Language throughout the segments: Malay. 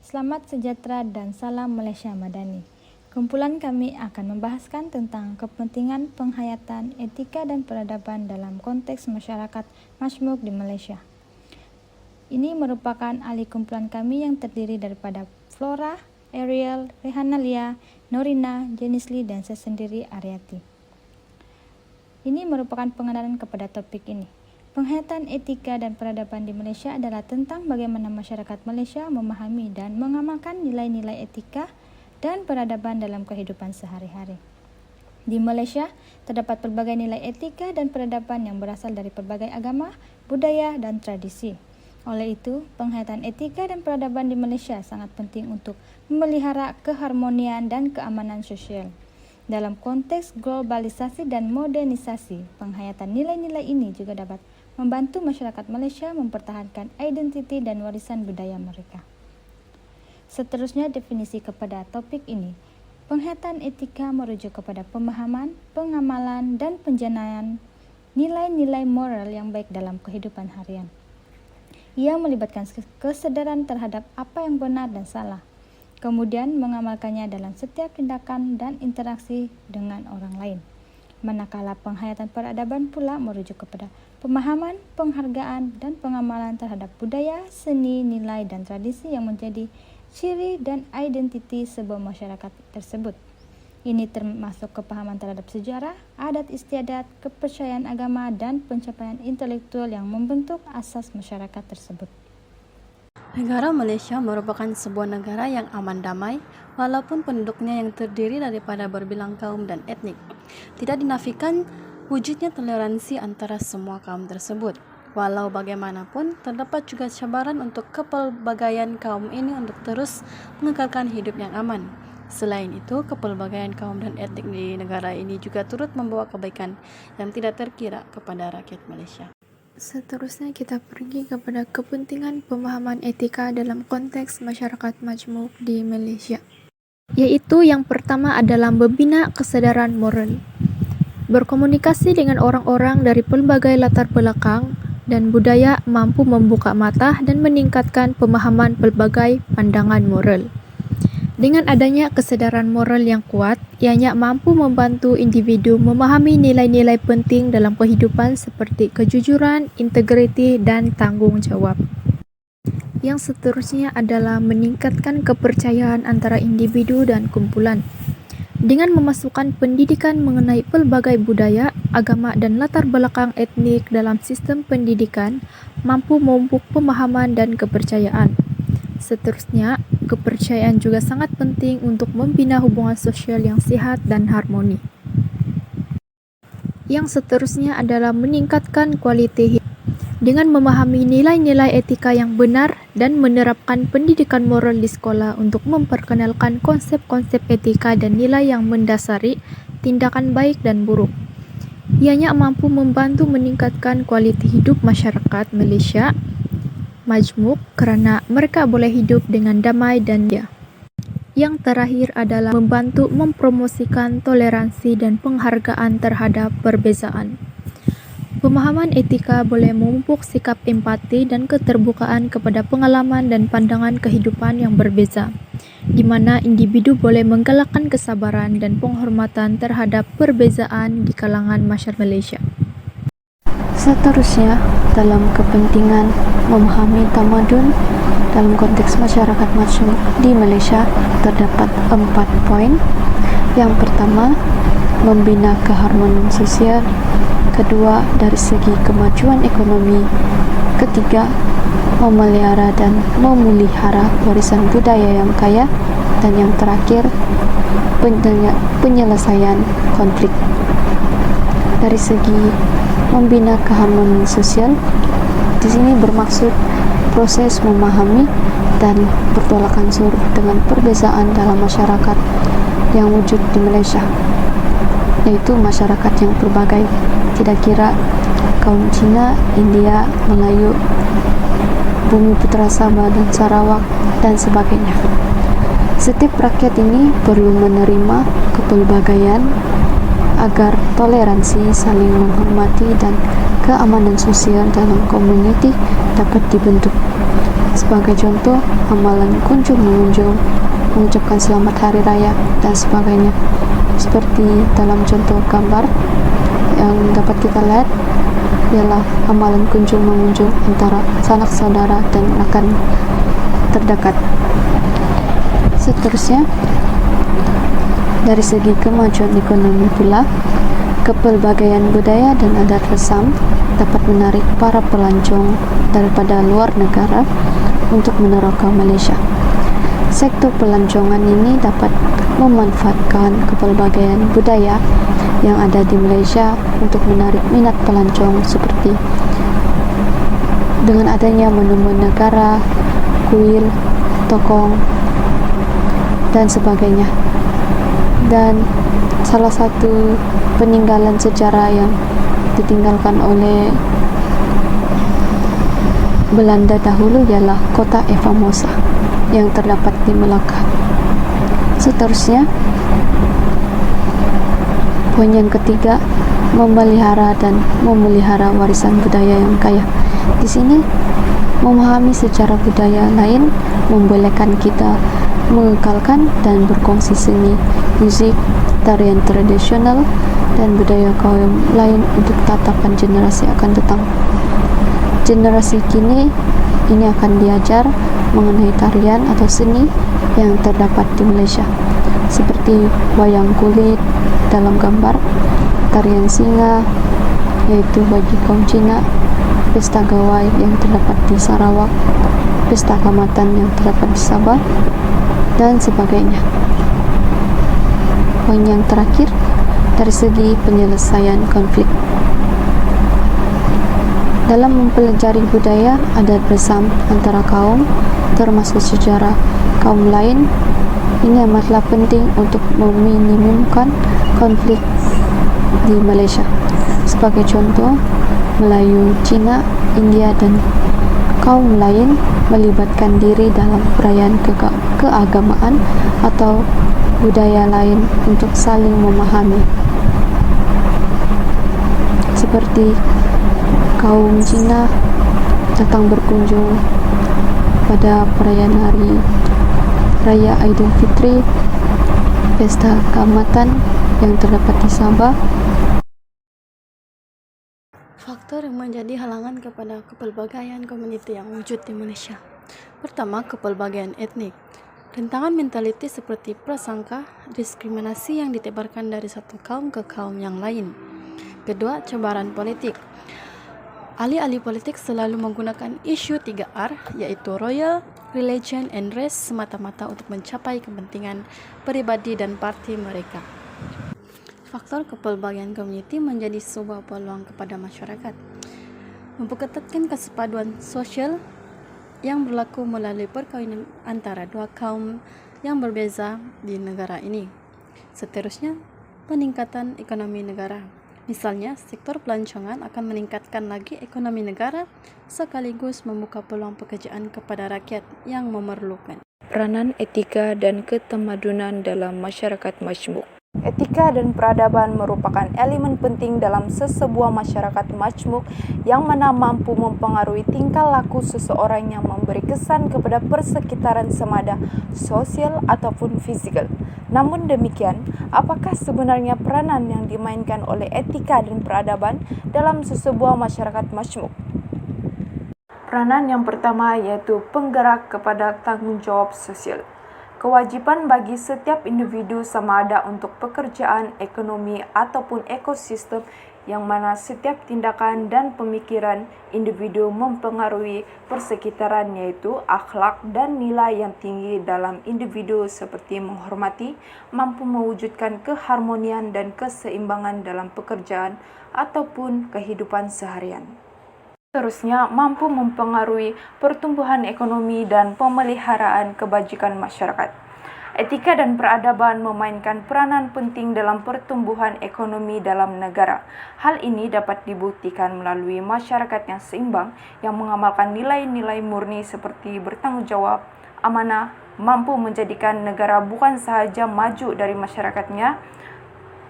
Selamat sejahtera dan salam Malaysia Madani. Kumpulan kami akan membahaskan tentang kepentingan penghayatan etika dan peradaban dalam konteks masyarakat majmuk di Malaysia. Ini merupakan ahli kumpulan kami yang terdiri daripada Flora, Ariel, Rehana Lia, Norina, Jenisli, dan saya sendiri Aryati. Ini merupakan pengenalan kepada topik ini. Penghayatan etika dan peradaban di Malaysia adalah tentang bagaimana masyarakat Malaysia memahami dan mengamalkan nilai-nilai etika dan peradaban dalam kehidupan sehari-hari. Di Malaysia, terdapat pelbagai nilai etika dan peradaban yang berasal dari pelbagai agama, budaya, dan tradisi. Oleh itu, penghayatan etika dan peradaban di Malaysia sangat penting untuk memelihara keharmonian dan keamanan sosial. Dalam konteks globalisasi dan modernisasi, penghayatan nilai-nilai ini juga dapat membantu masyarakat Malaysia mempertahankan identiti dan warisan budaya mereka. Seterusnya, definisi kepada topik ini. Penghayatan etika merujuk kepada pemahaman, pengamalan, dan penjenayaan nilai-nilai moral yang baik dalam kehidupan harian. Ia melibatkan kesadaran terhadap apa yang benar dan salah, kemudian mengamalkannya dalam setiap tindakan dan interaksi dengan orang lain. Manakala penghayatan peradaban pula merujuk kepada pemahaman, penghargaan, dan pengamalan terhadap budaya, seni, nilai, dan tradisi yang menjadi ciri dan identiti sebuah masyarakat tersebut. Ini termasuk kepahaman terhadap sejarah, adat istiadat, kepercayaan agama, dan pencapaian intelektual yang membentuk asas masyarakat tersebut. Negara Malaysia merupakan sebuah negara yang aman damai, walaupun penduduknya yang terdiri daripada berbilang kaum dan etnik. Tidak dinafikan wujudnya toleransi antara semua kaum tersebut. Walau bagaimanapun, terdapat juga cabaran untuk kepelbagaian kaum ini untuk terus mengekalkan hidup yang aman. Selain itu, kepelbagaian kaum dan etnik di negara ini juga turut membawa kebaikan yang tidak terkira kepada rakyat Malaysia. Seterusnya kita pergi kepada kepentingan pemahaman etika dalam konteks masyarakat majmuk di Malaysia. Yaitu yang pertama adalah membina kesadaran moral. Berkomunikasi dengan orang-orang dari pelbagai latar belakang dan budaya mampu membuka mata dan meningkatkan pemahaman pelbagai pandangan moral. Dengan adanya kesadaran moral yang kuat, ianya mampu membantu individu memahami nilai-nilai penting dalam kehidupan seperti kejujuran, integriti, dan tanggung jawab. Yang seterusnya adalah meningkatkan kepercayaan antara individu dan kumpulan. Dengan memasukkan pendidikan mengenai pelbagai budaya, agama, dan latar belakang etnik dalam sistem pendidikan, mampu memupuk pemahaman dan kepercayaan. Seterusnya, kepercayaan juga sangat penting untuk membina hubungan sosial yang sehat dan harmoni. Yang seterusnya adalah meningkatkan kualiti hidup. Dengan memahami nilai-nilai etika yang benar dan menerapkan pendidikan moral di sekolah untuk memperkenalkan konsep-konsep etika dan nilai yang mendasari tindakan baik dan buruk. Ianya mampu membantu meningkatkan kualiti hidup masyarakat Malaysia majmuk kerana mereka boleh hidup dengan damai dan dia. Yang terakhir adalah membantu mempromosikan toleransi dan penghargaan terhadap perbezaan. Pemahaman etika boleh memupuk sikap empati dan keterbukaan kepada pengalaman dan pandangan kehidupan yang berbeza, di mana individu boleh menggalakkan kesabaran dan penghormatan terhadap perbezaan di kalangan masyarakat Malaysia. Seterusnya, dalam kepentingan memahami tamadun dalam konteks masyarakat majmuk di Malaysia, terdapat 4 poin. Yang pertama, membina keharmonian sosial. Kedua, dari segi kemajuan ekonomi. Ketiga, memelihara dan memelihara warisan budaya yang kaya. Dan yang terakhir, penyelesaian konflik. Dari segi membina keharmonian sosial, di sini bermaksud proses memahami dan bertolak ansur dengan perbezaan dalam masyarakat yang wujud di Malaysia, yaitu masyarakat yang berbagai, tidak kira kaum Cina, India, Melayu, Bumi Putra Sabah dan Sarawak, dan sebagainya. Setiap rakyat ini perlu menerima kepelbagaian agar toleransi, saling menghormati, dan keamanan sosial dalam komuniti dapat dibentuk. Sebagai contoh, amalan kunjung mengunjung, mengucapkan selamat hari raya, dan sebagainya. Seperti dalam contoh gambar yang dapat kita lihat ialah amalan kunjung mengunjung antara sanak saudara dan rekan terdekat. Seterusnya, dari segi kemajuan ekonomi pula, kepelbagaian budaya dan adat resam dapat menarik para pelancong daripada luar negara untuk meneroka Malaysia. Sektor pelancongan ini dapat memanfaatkan kepelbagaian budaya yang ada di Malaysia untuk menarik minat pelancong seperti dengan adanya monumen negara, kuil, tokong, dan sebagainya. Dan salah satu peninggalan sejarah yang ditinggalkan oleh Belanda dahulu ialah kota Formosa yang terdapat di Melaka. Seterusnya, poin yang ketiga, memelihara warisan budaya yang kaya. Di sini, memahami sejarah budaya lain membolehkan kita mengekalkan dan berkongsi seni, musik, tarian tradisional, dan budaya kaum lain untuk tatapan generasi akan datang. Generasi kini ini akan diajar mengenai tarian atau seni yang terdapat di Malaysia, seperti wayang kulit dalam gambar, tarian singa yaitu bagi kaum Cina, pesta gawai yang terdapat di Sarawak, pesta kamatan yang terdapat di Sabah, dan sebagainya. Poin yang terakhir, dari segi penyelesaian konflik. Dalam mempelajari budaya adat resam antara kaum, termasuk sejarah kaum lain, ini amatlah penting untuk meminimumkan konflik di Malaysia. Sebagai contoh, Melayu, Cina, India, dan kaum lain melibatkan diri dalam perayaan keagamaan atau budaya lain untuk saling memahami. Seperti kaum Cina datang berkunjung pada perayaan hari Raya Aidilfitri, pesta keamatan yang terdapat di Sabah. Faktor yang menjadi halangan kepada kepelbagaian komuniti yang wujud di Malaysia. Pertama, kepelbagaian etnik. Rintangan mentaliti seperti prasangka, diskriminasi yang ditebarkan dari satu kaum ke kaum yang lain. Kedua, cabaran politik. Ahli-ahli politik selalu menggunakan isu 3R, yaitu Royal, Religion, and Race semata-mata untuk mencapai kepentingan pribadi dan parti mereka. Faktor kepelbagaian komuniti menjadi sebuah peluang kepada masyarakat. Memperketatkan kesepaduan sosial yang berlaku melalui perkawinan antara dua kaum yang berbeza di negara ini. Seterusnya, peningkatan ekonomi negara. Misalnya, sektor pelancongan akan meningkatkan lagi ekonomi negara sekaligus membuka peluang pekerjaan kepada rakyat yang memerlukan. Peranan etika dan ketamadunan dalam masyarakat majmuk. Etika dan peradaban merupakan elemen penting dalam sesebuah masyarakat majmuk yang mana mampu mempengaruhi tingkah laku seseorang yang memberi kesan kepada persekitaran semada sosial ataupun fisikal. Namun demikian, apakah sebenarnya peranan yang dimainkan oleh etika dan peradaban dalam sesebuah masyarakat majmuk? Peranan yang pertama yaitu penggerak kepada tanggungjawab sosial. Kewajiban bagi setiap individu sama ada untuk pekerjaan, ekonomi ataupun ekosistem yang mana setiap tindakan dan pemikiran individu mempengaruhi persekitaran yaitu akhlak dan nilai yang tinggi dalam individu seperti menghormati, mampu mewujudkan keharmonian dan keseimbangan dalam pekerjaan ataupun kehidupan seharian. Seterusnya, mampu mempengaruhi pertumbuhan ekonomi dan pemeliharaan kebajikan masyarakat. Etika dan peradaban memainkan peranan penting dalam pertumbuhan ekonomi dalam negara. Hal ini dapat dibuktikan melalui masyarakat yang seimbang yang mengamalkan nilai-nilai murni seperti bertanggung jawab, amanah, mampu menjadikan negara bukan sahaja maju dari masyarakatnya,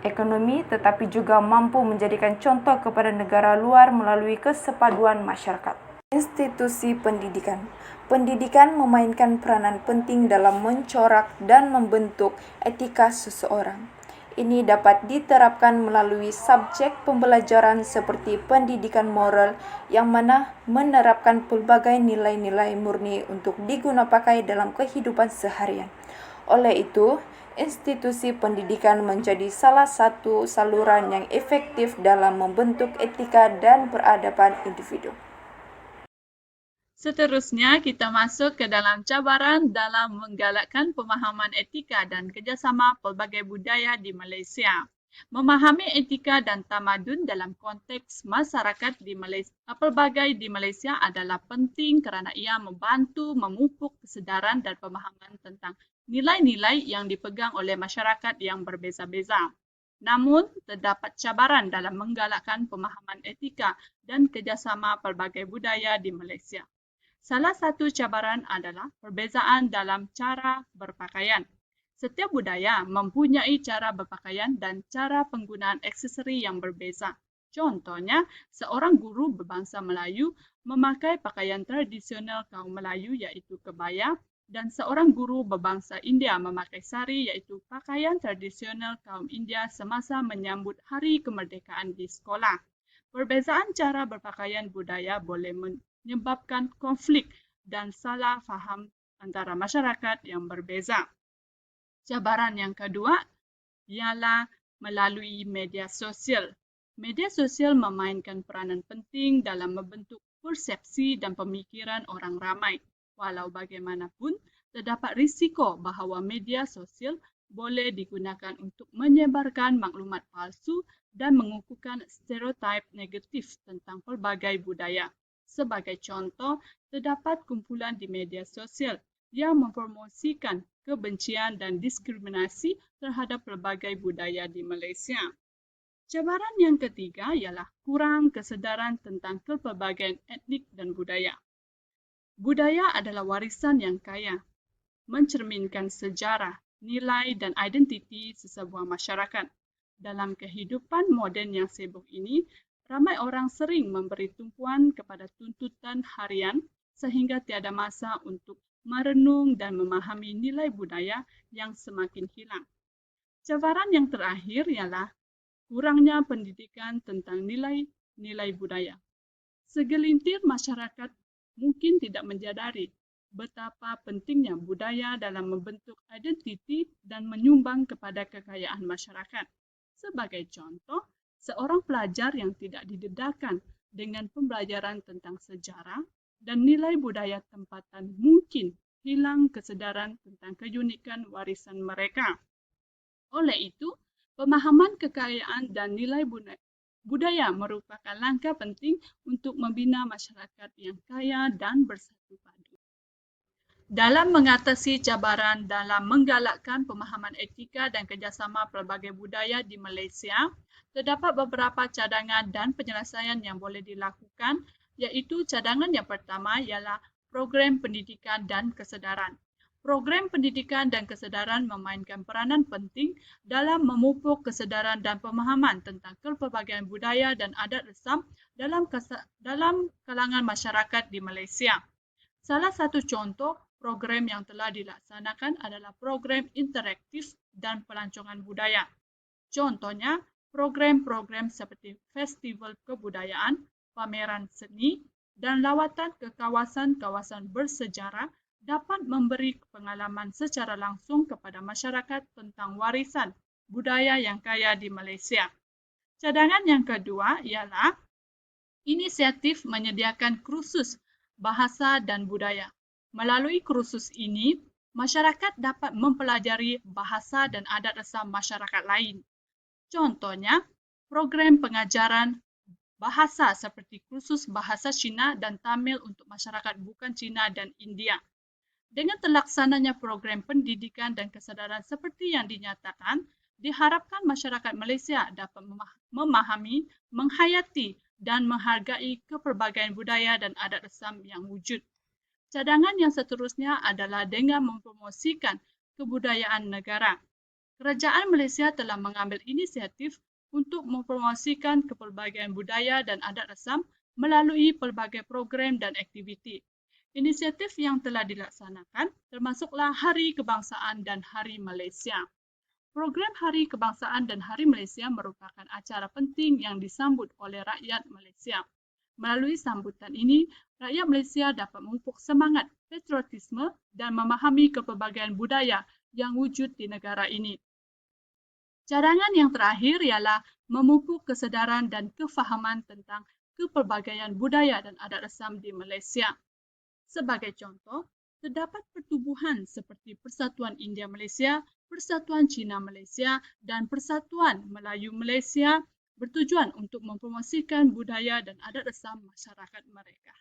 ekonomi, tetapi juga mampu menjadikan contoh kepada negara luar melalui kesepaduan masyarakat. Institusi pendidikan. Pendidikan memainkan peranan penting dalam mencorak dan membentuk etika seseorang. Ini dapat diterapkan melalui subjek pembelajaran seperti pendidikan moral yang mana menerapkan pelbagai nilai-nilai murni untuk diguna pakai dalam kehidupan seharian. Oleh itu, institusi pendidikan menjadi salah satu saluran yang efektif dalam membentuk etika dan peradaban individu. Seterusnya, kita masuk ke dalam cabaran dalam menggalakkan pemahaman etika dan kerjasama pelbagai budaya di Malaysia. Memahami etika dan tamadun dalam konteks masyarakat di Malaysia, pelbagai di Malaysia adalah penting kerana ia membantu memupuk kesedaran dan pemahaman tentang nilai-nilai yang dipegang oleh masyarakat yang berbeza-beza. Namun, terdapat cabaran dalam menggalakkan pemahaman etika dan kerjasama pelbagai budaya di Malaysia. Salah satu cabaran adalah perbezaan dalam cara berpakaian. Setiap budaya mempunyai cara berpakaian dan cara penggunaan aksesori yang berbeza. Contohnya, seorang guru berbangsa Melayu memakai pakaian tradisional kaum Melayu iaitu kebaya dan seorang guru berbangsa India memakai sari iaitu pakaian tradisional kaum India semasa menyambut Hari Kemerdekaan di sekolah. Perbezaan cara berpakaian budaya boleh menyebabkan konflik dan salah faham antara masyarakat yang berbeza. Cabaran yang kedua ialah melalui media sosial. Media sosial memainkan peranan penting dalam membentuk persepsi dan pemikiran orang ramai. Walau bagaimanapun, terdapat risiko bahawa media sosial boleh digunakan untuk menyebarkan maklumat palsu dan mengukuhkan stereotip negatif tentang pelbagai budaya. Sebagai contoh, terdapat kumpulan di media sosial yang mempromosikan kebencian dan diskriminasi terhadap pelbagai budaya di Malaysia. Cabaran yang ketiga ialah kurang kesedaran tentang kepelbagaian etnik dan budaya. Budaya adalah warisan yang kaya, mencerminkan sejarah, nilai dan identiti sesebuah masyarakat. Dalam kehidupan moden yang sibuk ini, ramai orang sering memberi tumpuan kepada tuntutan harian sehingga tiada masa untuk merenung dan memahami nilai budaya yang semakin hilang. Cabaran yang terakhir ialah kurangnya pendidikan tentang nilai-nilai budaya. Segelintir masyarakat mungkin tidak menyadari betapa pentingnya budaya dalam membentuk identiti dan menyumbang kepada kekayaan masyarakat. Sebagai contoh, seorang pelajar yang tidak didedahkan dengan pembelajaran tentang sejarah dan nilai budaya tempatan mungkin hilang kesedaran tentang keunikan warisan mereka. Oleh itu, pemahaman kekayaan dan nilai budaya merupakan langkah penting untuk membina masyarakat yang kaya dan bersatu padu. Dalam mengatasi cabaran dalam menggalakkan pemahaman etika dan kerjasama pelbagai budaya di Malaysia, terdapat beberapa cadangan dan penyelesaian yang boleh dilakukan, iaitu cadangan yang pertama ialah program pendidikan dan kesedaran. Program pendidikan dan kesedaran memainkan peranan penting dalam memupuk kesedaran dan pemahaman tentang kepelbagaian budaya dan adat resam dalam kalangan masyarakat di Malaysia. Salah satu contoh program yang telah dilaksanakan adalah program interaktif dan pelancongan budaya. Contohnya, program-program seperti festival kebudayaan, pameran seni, dan lawatan ke kawasan-kawasan bersejarah dapat memberi pengalaman secara langsung kepada masyarakat tentang warisan budaya yang kaya di Malaysia. Cadangan yang kedua ialah inisiatif menyediakan kursus bahasa dan budaya. Melalui kursus ini, masyarakat dapat mempelajari bahasa dan adat resam masyarakat lain. Contohnya, program pengajaran bahasa seperti kursus bahasa Cina dan Tamil untuk masyarakat bukan Cina dan India. Dengan terlaksananya program pendidikan dan kesedaran seperti yang dinyatakan, diharapkan masyarakat Malaysia dapat memahami, menghayati dan menghargai kepelbagaian budaya dan adat resam yang wujud. Cadangan yang seterusnya adalah dengan mempromosikan kebudayaan negara. Kerajaan Malaysia telah mengambil inisiatif untuk mempromosikan kepelbagaian budaya dan adat resam melalui pelbagai program dan aktiviti. Inisiatif yang telah dilaksanakan termasuklah Hari Kebangsaan dan Hari Malaysia. Program Hari Kebangsaan dan Hari Malaysia merupakan acara penting yang disambut oleh rakyat Malaysia. Melalui sambutan ini, rakyat Malaysia dapat memupuk semangat patriotisme dan memahami kepelbagaian budaya yang wujud di negara ini. Cadangan yang terakhir ialah memupuk kesedaran dan kefahaman tentang kepelbagaian budaya dan adat Resam di Malaysia. Sebagai contoh, terdapat pertubuhan seperti Persatuan India Malaysia, Persatuan Cina Malaysia, dan Persatuan Melayu Malaysia bertujuan untuk mempromosikan budaya dan adat Resam masyarakat mereka.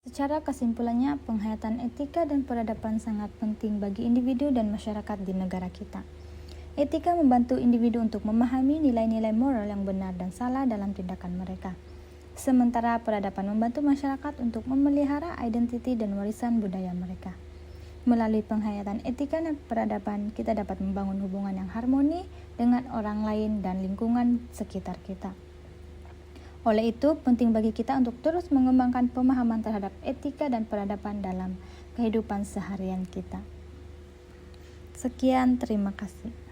Secara kesimpulannya, penghayatan etika dan peradaban sangat penting bagi individu dan masyarakat di negara kita. Etika membantu individu untuk memahami nilai-nilai moral yang benar dan salah dalam tindakan mereka. Sementara peradaban membantu masyarakat untuk memelihara identiti dan warisan budaya mereka. Melalui penghayatan etika dan peradaban, kita dapat membangun hubungan yang harmoni dengan orang lain dan lingkungan sekitar kita. Oleh itu, penting bagi kita untuk terus mengembangkan pemahaman terhadap etika dan peradaban dalam kehidupan seharian kita. Sekian, terima kasih.